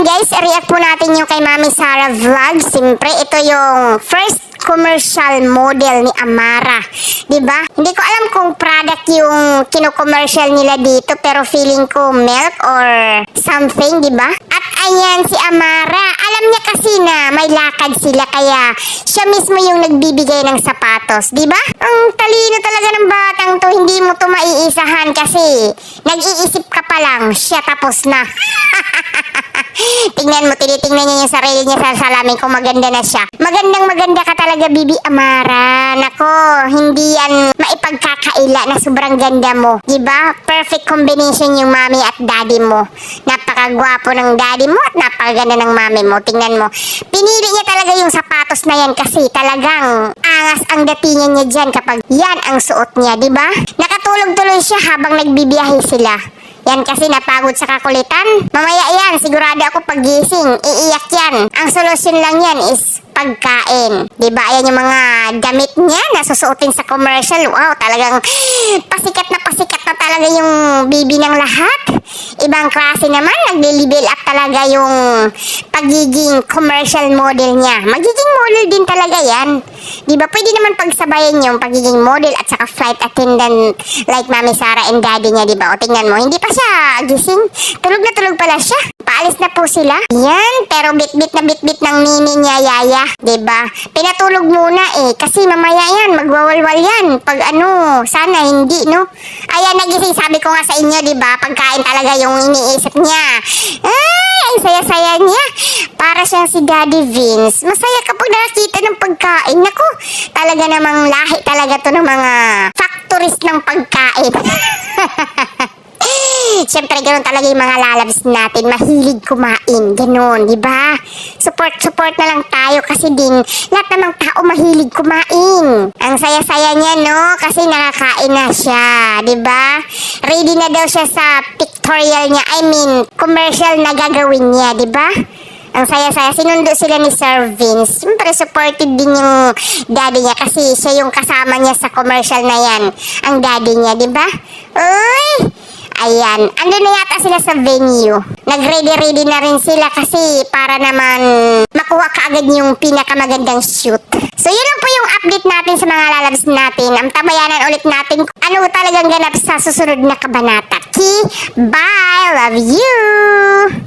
Ayan guys, i-react po natin yung kay Mami Sara Vlog. Siyempre, ito yung first commercial model ni Amara. Diba? Hindi ko alam kung product yung kino-commercial nila dito, pero feeling ko milk or something, diba? At ayan si Amara. Alam niya kasi na may lakad sila, kaya siya mismo yung nagbibigay ng sapatos, diba? Ang talino talaga ng batang to, hindi mo to maiisahan kasi nag-iisip ka pa lang, siya tapos na. Tingnan mo, tinitingnan niya yung sarili niya sa salamin kung maganda na siya. Magandang maganda ka talaga, Bibi Amara. Nako, hindi yan maipagkakaila na sobrang ganda mo. Diba? Perfect combination yung mami at daddy mo. Napakagwapo ng daddy mo at napakaganda ng mami mo. Tingnan mo. Pinili niya talaga yung sapatos na yan kasi talagang angas ang datingan niya dyan kapag yan ang suot niya. Diba? Nakatulog tuloy siya habang nagbibiyahe sila. Yan kasi napagod sa kakulitan. Mamaya yan, sigurado ako pagising, iiyak yan. Ang solusyon lang yan is pagkain. Diba? Ayan yung mga damit niya na susuotin sa commercial. Wow, talagang pasikat na talaga yung bibi ng lahat. Ibang klase naman, nagli-level up talaga yung pagiging commercial model niya. Magiging model din talaga yan. Diba? Pwede naman pagsabayan yung pagiging model at saka flight attendant like Mami Sara and Daddy niya, diba? O tingnan mo, hindi pa siya gising. Tulog na tulog pala siya. Paalis na po sila. Yan, pero bit-bit na bit-bit ng mini niya, Yaya. Diba? Pinatulog muna kasi mamaya yan, magwawalwal yan. Pag sana hindi, no? Ayan, nagising, sabi ko nga sa inyo, diba? Pagkain talaga yung iniisip niya. Ay, ang saya-saya niya. Para siyang si Daddy Vince. Masaya kapag nakakita ng pagkain. Naku, talaga namang lahi talaga to ng mga factories ng pagkain. Siyempre, ganoon talaga yung mga lalabs natin. Mahilig kumain. Ganoon, di ba? Support na lang tayo kasi din lahat namang tao mahilig kumain. Ang saya-saya niya, no? Kasi nakakain na siya, di ba? Ready na daw siya sa pictorial niya. I mean, commercial na gagawin niya, di ba? Ang saya-saya, sinundo sila ni Sir Vince. Siyempre, supported din yung daddy niya kasi siya yung kasama niya sa commercial na yan. Ang daddy niya, di ba? Uy! Ayan, ando na yata sila sa venue. Nag-ready-ready na rin sila kasi para naman makuha kaagad yung pinakamagandang shoot. So, yun lang po yung update natin sa mga lalabs natin. Ang tabayanan ulit natin kung ano talagang ganap sa susunod na kabanata. Bye! Love you!